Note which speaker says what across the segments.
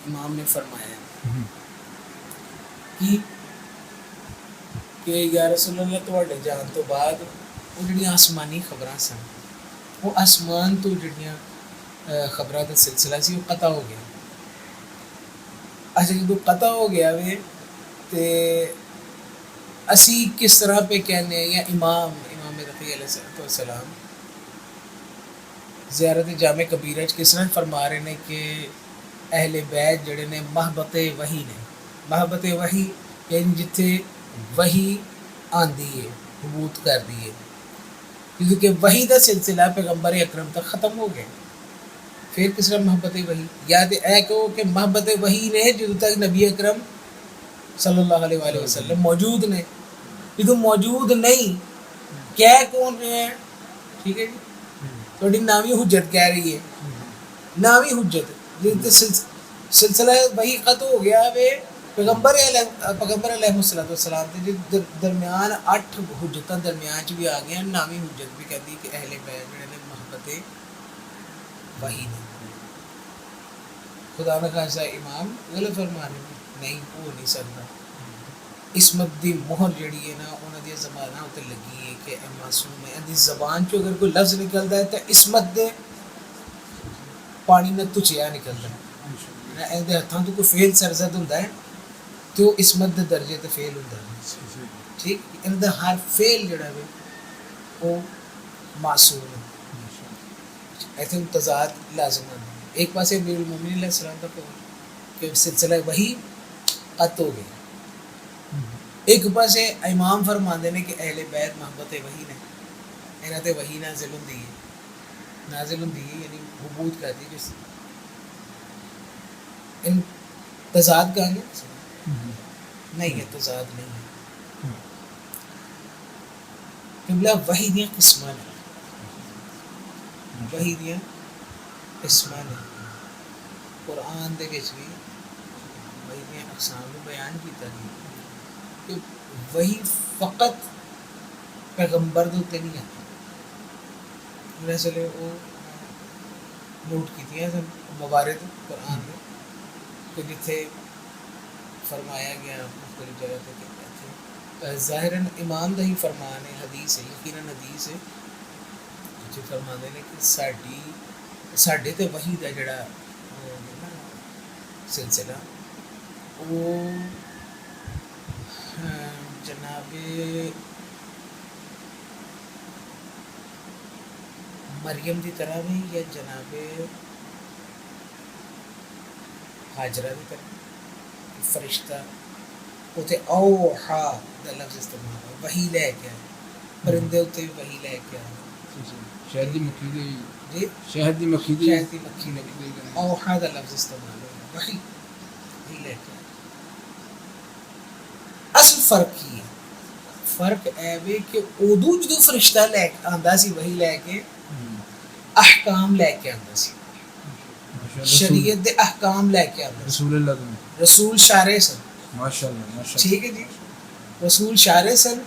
Speaker 1: امام نے فرمایا کہ یا رسول اللہ تواڈے جان تو بعد وہ جڑیاں آسمانی خبراں سن وہ آسمان تو جڑیاں خبراں دا سلسلہ سی وہ قطع ہو گیا. اچھا جدو قطع ہو گیا وے تے اسی کس طرح پہ کہنے یا امام رفیع علیہ السلام زیارت جامع کبیرہ کس طرح فرما رہے ہیں کہ اہل بیت جڑے نے محبت وحی نے. محبت وحی یعنی جتھے وحی آندی ہے حبوط کر دی ہے کیونکہ وحی دا سلسلہ پیغمبر اکرم تک ختم ہو گیا. پھر کس طرح محبت وحی یا تو اے کہو کہ محبت وحی نے جدو تک نبی اکرم صلی اللہ علیہ وآلہ وسلم موجود نے. جدو موجود نہیں کہہ کون رہے ہیں؟ ٹھیک ہے جی تھوڑی نامی حجت کہہ رہی ہے. نامی حجت سلسلہ وحی ختم ہو گیا وے پیغمبر علیہ السلام کے درمیان 8 حجتاں درمیان چ بھی آ گیا. نامی حجت بھی کہتی کہ اہل بیت جڑے نے محبت وحی نے. خدا نہ خاصا امام غلط فرما رہے نہیں ہو نہیں سکتا. عصمت دی مہر جڑی ہے نا انہاں دی زباناں تے لگی ہے کہ اے معصوم ہے. دی زبان چ اگر کوئی لفظ نکلدا ہے تے عصمت دے پانی نہ تچیا نکلدا ہے. اے دے ہتھاں تو کوئی فعل سرزد ہوندا ہے تے او عصمت دے درجے تے فعل ہوندا ہے. ٹھیک ان دا ہر فعل جڑا ہے او معصوم ہے. ایسے تضاد لازم ہے. ایک پاسے امیر المومنین علیہ السلام کا کہ سلسلہ وحی قطع ہو گیا. ایک پاسے امام فرماندے نے کہ اہل بیت محبت وحی نے انہاں تے وحی نازل ہوندی ہے یعنی حبوط کرتی جس ان تضاد کہاں گے نہیں ہے. تضاد نہیں ہے. قبلہ وحی دیاں قسماں نے وحی دیاں قسماں نے قرآن دے وچ بھی وحی دیاں اقسام کو بیان کیتا گیا کہ وحی فقط پیغمبر دے تے نہیں آتی. دراصل وہ نوٹ کیتیاں سن موارد قرآن میں کہ جتھے فرمایا گیا مختلف جگہ پہ کہ ظاہراً امام دا ہی فرمان ہے حدیث ہے یقیناً حدیث ہے جتھے فرماندے نے کہ ساڈے تے وحی دا جڑا سلسلہ وہ جناب مریم دی طرح بھی یا جناب حاجرہ دی طرح فرشتہ اتنے اوحا دا لفظ استعمال ہے. وحی لے کے آئے پرندے اتنے بھی وحی لے کے آئے.
Speaker 2: شہد دی مکھی دی
Speaker 1: جی
Speaker 2: شہد دی مکھی
Speaker 1: اوحا دا لفظ استعمال ہے. وحی لے کے آئے. اصل فرق کی ہے فرق اے وے کہ ادو جدو فرشتہ لے کے آندا سی وحی لے کے احکام لے کے آندا سی شریعت دے احکام لے کے آندا
Speaker 2: رسول اللہ
Speaker 1: رسول شارع سن.
Speaker 2: ماشاءاللہ
Speaker 1: ٹھیک ہے جی رسول شارع سن.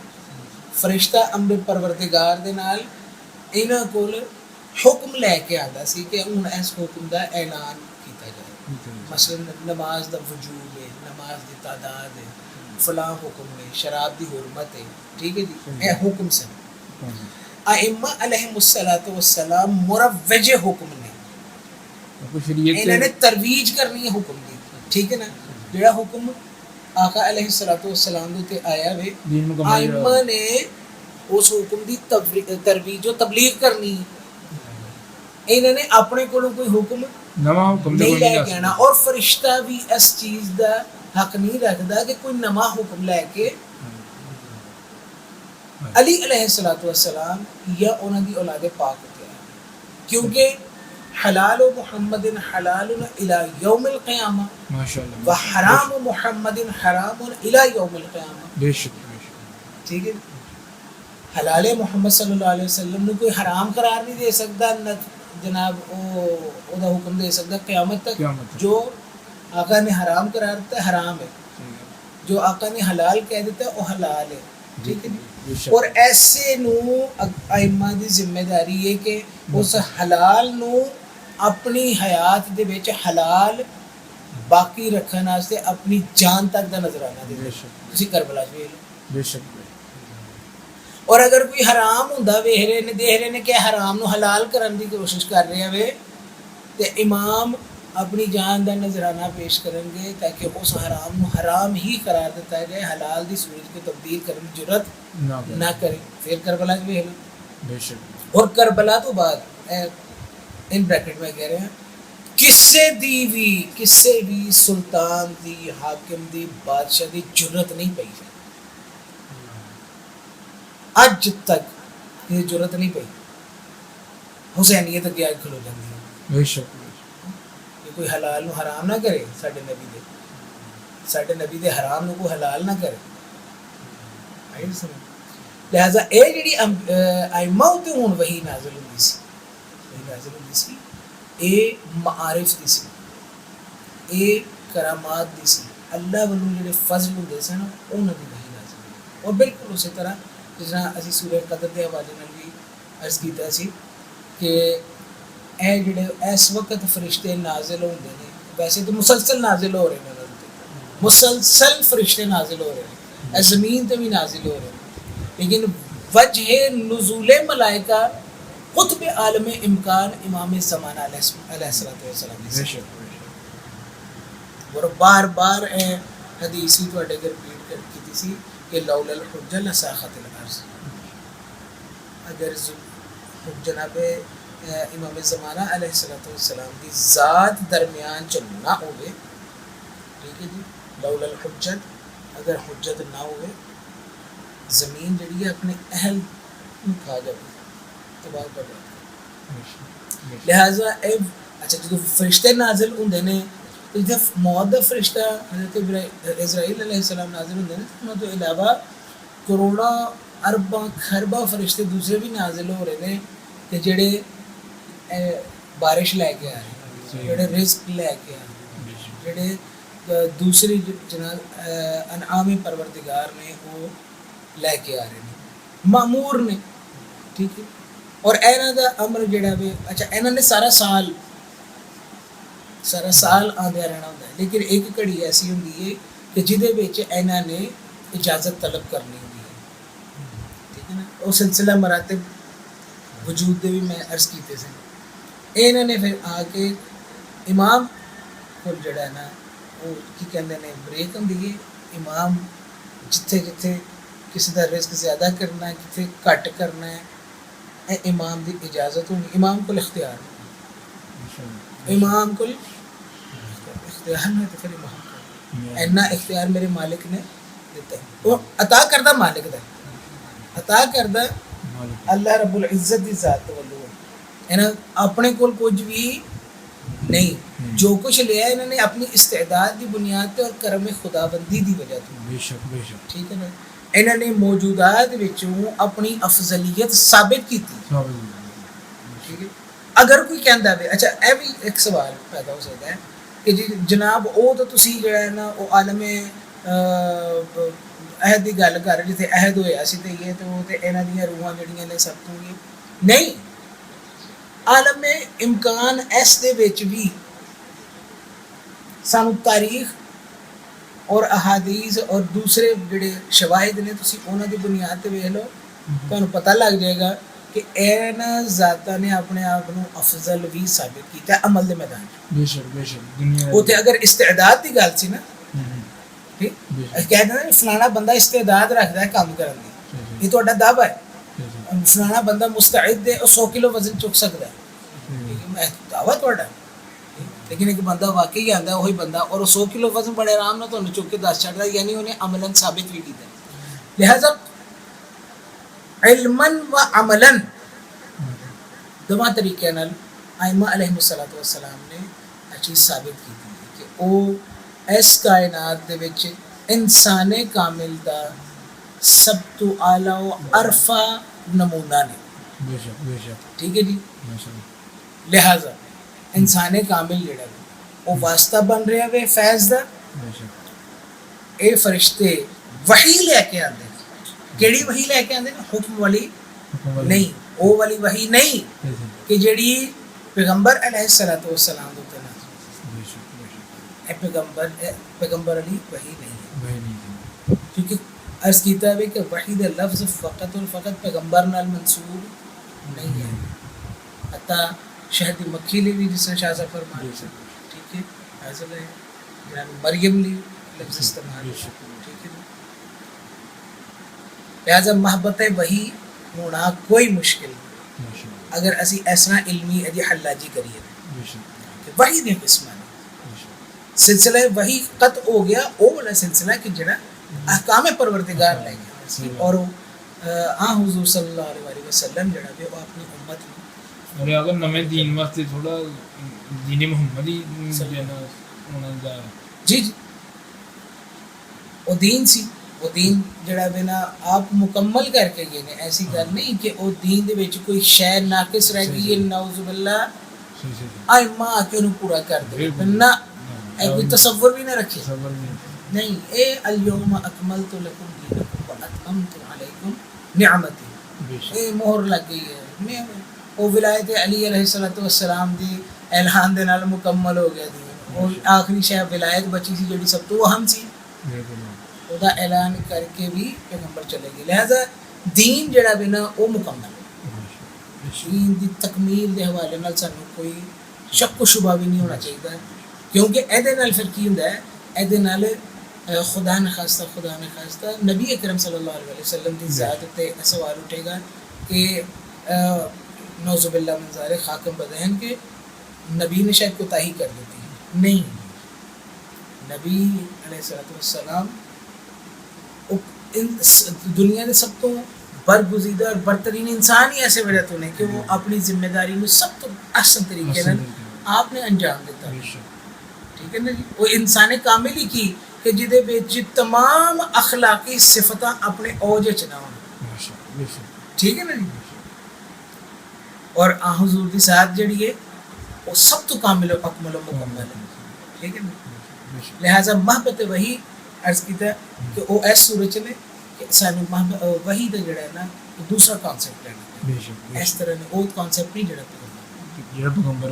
Speaker 1: فرشتہ امر پروردگار دے نال انہاں کول حکم لے کے آندا سی کہ ہن اس حکم دا اعلان کیتا جائے. مثلا نماز دا وجوب ہے نماز دی تعداد ہے فلاں حکم ہے شراب دی حرمت ہے. ٹھیک ہے جی اے حکم سن. ائمہ علیہم السلام مروج حکم نے انہوں نے ترویج کرنی ہے حکم دی. ٹھیک ہے نا جڑا حکم آقا علیہ السلام تے آیا وے ائمہ نے اس حکم دی ترویج و تبلیغ کرنی. انہوں نے اپنے کولوں کوئی حکم
Speaker 2: نواں حکم
Speaker 1: نہیں لے کے آنا اور فرشتہ بھی اس چیز دا حق نہیں رکھتا کہ کوئی نواں حکم لے کے علی علیہ السلام یا انہوں دی اولاد پاک ہوتے ہیں کیونکہ حلال محمد حلال الی یوم القیامہ و حرام محمد حرام الی یوم القیامہ.
Speaker 2: بے شک
Speaker 1: ٹھیک ہے حلال محمد صلی اللہ علیہ وسلم نے کوئی حرام قرار نہیں دے سکتا جناب او دا حکم دے سکتا قیامت تک. جو آقا نے حرام قرار دیتا ہے حرام ہے جو آقا نے حلال کہہ دیتا ہے وہ حلال ہے. ٹھیک ہے جی اور ایسے نو ائمہ دی ذمہ داری ہے کہ اس حلال نو اپنی حیات دے وچ حلال باقی رکھنے واسطے اپنی جان تک دا نظرانہ دے
Speaker 2: بے شک
Speaker 1: تسی کربلا وچ ویکھ لو.
Speaker 2: بے شک
Speaker 1: اور اگر کوئی حرام ہوندا ویکھ رہے نے دیکھ رہے نے کہ حرام نو حلال کرن دی کوشش کر رہے ہوئے تے امام اپنی جان دا نظرانہ پیش کریں گے تاکہ اس حرام نو حرام ہی قرار دیتا جائے, حلال دی صورت کو تبدیل کرنے کی جرت نہ کرے. پھر کربلا وچ ویکھ لو.
Speaker 2: بے شک
Speaker 1: اور کربلا تو بعد ان بریکٹ میں کہہ رہے ہیں کسے بھی سلطان دی, حاکم دی, بادشاہ دی جرت نہیں پئی اج تک یہ جرت نہیں پئی. حسینیت اگے آ کھلو جاندی ہے
Speaker 2: بے شک
Speaker 1: کہ کوئی حلال نو حرام نہ کرے, ساڈے نبی دے حرام نو کوئی حلال نہ کرے. لہذا اے جڑی ائمہ تے ہن وحی نازل ہوندی سی اے معارف دی سی, اے کرامات دی سی, اللہ والوں جڑے فضل ہوندے سن انہاں دی وحی نازل ہوئی. اور بالکل اسی طرح جس طرح اسی سورہ قدر دے حوالے نال بھی عرض کیتا سی کہ اے جڑے اس وقت فرشتے نازل ہوندے نے, ویسے تو مسلسل نازل ہو رہے ہیں, مسلسل فرشتے نازل ہو رہے ہیں, اے زمین تے بھی نازل ہو رہے ہیں, لیکن وجہ نزول ملائکہ قطب عالم امکان امام زمانہ علیہ السلام
Speaker 2: بے شک
Speaker 1: اور بار بار حدیث ہی تواڈے اگر ریپیٹ کر کیتی سی کہ لولا الحجہ لساخت الارض, اگر جناب امام زمانہ علیہ السلام کی ذات درمیان چ نہ ہوئے, ٹھیک ہے جی, لولا الحجت اگر حجت نہ ہوئے زمین جڑی ہے اپنے اہل کھا جائے, تباہ کر جائے. لہٰذا اچھا جب فرشتے نازل ہوندے نے تو جب موت دا فرشتہ حضرت اسرائیل علیہ السلام نازل ہوندے نے تو انہاں تو علاوہ کروڑاں ارباں خرباں فرشتے دوسرے بھی نازل ہو رہے ہیں کہ جڑے بارش لے کے آ رہے ہیں, جڑے رزق لے کے آ رہے ہیں, جڑے دوسری جناب انعام پروردگار نے وہ لے کے آ رہے ہیں, مامور نے, ٹھیک ہے. اور انہاں دا امر جڑا وے اچھا انہاں نے سارا سال آندے رہنا ہوندا ہے, لیکن ایک گھڑی ایسی ہوندی ہے کہ جہدے وچ انہاں نے اجازت طلب کرنی ہوندی ہے, ٹھیک ہے نا. وہ سلسلہ مراتب وجود دے بھی میں عرض کیتے سن. انہاں نے پھر آ کے امام کو جڑا ہے نا وہ کی کہندے نے بریک ہوندی ہے, امام جتھے جتھے کسی دا رزق زیادہ کرنا ہے کتنے گھٹ کرنا ہے, اے امام دی اجازت ہونی, امام کو اختیار ہے, امام کو اختیار نہیں تو پھر امام کو اینا اختیار میرے مالک نے دیتا ہے, وہ عطا کردہ مالک دا, عطا کردہ اللہ رب العزت دی ذات والو ہے, اپنے کول کچھ بھی نہیں, جو کچھ لیا ہے انہوں نے اپنی استعداد دی بنیاد تے اور کرم خداوندی دی وجہ تو,
Speaker 2: بے شک بے شک,
Speaker 1: ٹھیک ہے نا. انہوں نے موجودات وچوں اپنی افضلیت ثابت کی تھی, ٹھیک ہے. اگر کوئی کہندا ہے اچھا اے بھی ایک سوال پیدا ہو سکتا ہے کہ جی جناب او تو تسی جو ہے نا او عالم عہد دی گل کر جتھے عہد ہویا سی تے یہ تو تے انہاں دیاں روحاں جڑیاں نے سب تو نہیں, عالم امکان اس دے وچ بھی سانو تاریخ اور احادیث اور دوسرے جڑے شواہد نے تسی انہاں دی بنیاد تے ویکھ لو, تانوں پتہ لگ جائے گا کہ انہاں ذاتاں نے اپنے آپ نو افضل بھی ثابت کیتا ہے عمل دے میدان
Speaker 2: بے شک بے شک. دنیا
Speaker 1: اوتے اگر استعداد دی گل سی نا, ٹھیک کہہ دینا فلانا بندہ استعداد رکھدا ہے کام کرن دی, یہ تہاڈا دعویٰ ہے, فلانا بندہ مستعد ہے اور 100 کلو وزن چک سکتا ہے, دعویٰ تہاڈا, لیکن ایک بندہ واقعی آندا ہے وہی بندہ اور 100 کلو وزن بڑے آرام نال تانوں چک کے دس چھڑدا, یعنی انہیں عملاً ثابت بھی کیتا. لہذا علماً و عملاً دونوں طریقے نال ائمہ علیہ السلام نے یہ چیز ثابت کی ہے کہ وہ اس کائنات دے وچ انسان کامل دا سب تو اعلیٰ و عرفہ نمونہ نے,
Speaker 2: بے شک بے شک,
Speaker 1: ٹھیک ہے جی.
Speaker 2: ماشاء
Speaker 1: لہٰذا انسان کامل جڑا وہ واسطہ بن رہا ہے فیض دا,
Speaker 2: بے شک.
Speaker 1: اے فرشتے وحی لے کے آندے, کیڑی وحی لے کے آندے, حکم والی نہیں, او والی وحی نہیں کہ جڑی پیغمبر علیہ السلام دے نا, پیغمبر علی وحی نہیں ہے،
Speaker 2: وہی نہیں ہے.
Speaker 1: کیونکہ عرض کیتا ہے کہ وحی دا لفظ فقط اور فقط پیغمبر نال منسوب نہیں ہے. حتیٰ شہد مکھی لی بھی جس نے شاہ صاحب فرمایا،
Speaker 2: بے شک.
Speaker 1: ٹھیک ہے، حاصل ہے جناب مریم لی لفظ استعمال
Speaker 2: بے
Speaker 1: ہے،
Speaker 2: شک.
Speaker 1: ٹھیک ہے. لہٰذا محبت وحی ہونا کوئی مشکل نہیں
Speaker 2: بے شک.
Speaker 1: اگر اسی اس طرح علمی ادی حلاجی کریے
Speaker 2: بے شک.
Speaker 1: کہ وحی دے قسم نے
Speaker 2: بے شک.
Speaker 1: سلسلہ وحی قطع ہو گیا وہ والا سلسلہ کہ جڑا احکام پروردگار لے گیا، اور حضور صلی اللہ علیہ وسلم جڑا بھی وہ اپنی امت میں
Speaker 2: اور اگر نویں دین واسطے تھوڑا دین محمدی ہونا دا
Speaker 1: جی وہ دین سی، وہ دین جڑا بھی نا آپ مکمل کر کے گئے نے، ایسی گل نہیں کہ وہ دین دے وچ کوئی شے ناقص رہ گئی ہے، نعوذ باللہ آئی ماں کے انہوں پورا کر دے نہ اے کوئی تصور بھی نہ رکھے.
Speaker 2: صبر
Speaker 1: نہیں، اے الیوم اکملت لکم دینکم واتممت علیکم نعمتی،
Speaker 2: بے شک.
Speaker 1: اے مہر لگ گئی ہے. وہ ولایت علی علیہ السلام دی اعلان دے نال مکمل ہو گیا دین. اور آخری شے ولایت بچی سی جڑی سب تو اہم سی، وہ اعلان کر کے بھی پیغمبر چلے گئے. لہذا دین جڑا بھی نا وہ مکمل ہے. دین دی تکمیل دے حوالے نال سانوں کوئی شک و شبہ بھی نہیں ہونا چاہیے، کیونکہ ایدے نال پھر کی ہوندا ہے، ایدے نال خدا نخواستہ نبی اکرم صلی اللہ علیہ وسلم دی ذات تے سوال اٹھے گا کہ نعوذ باللہ من ذالک خاکم بدہن کے نبی نے شاید کوتاہی کر دیتی ہے. نہیں، نبی علیہ السلام دنیا کے سب تو برگزیدہ اور برترین انسان ہی ایسے وجہ تو نہیں کہ وہ اپنی ذمہ داری میں سب تو احسن طریقے سے آپ نے انجام دیتا. ٹھیک ہے نا جی، وہ انسان کامل ہی کی کہ جدے وچ تمام اخلاقی صفتاں اپنے اوج وچ نہ ہون. ٹھیک ہے نا جی، اور حضور دی ذات جڑی ہے وہ سب تو کامل و اکمل و مکمل ہے. ٹھیک ہے نا، لہٰذا محبت وحی عرض کیتا ہے کہ وہ ایس صورت چلے کہ سانو وحی دا جڑا ہے نا دوسرا کانسیپٹ لینا اس طرح نے وہ کانسیپٹ نہیں جڑا
Speaker 2: پیغمبر.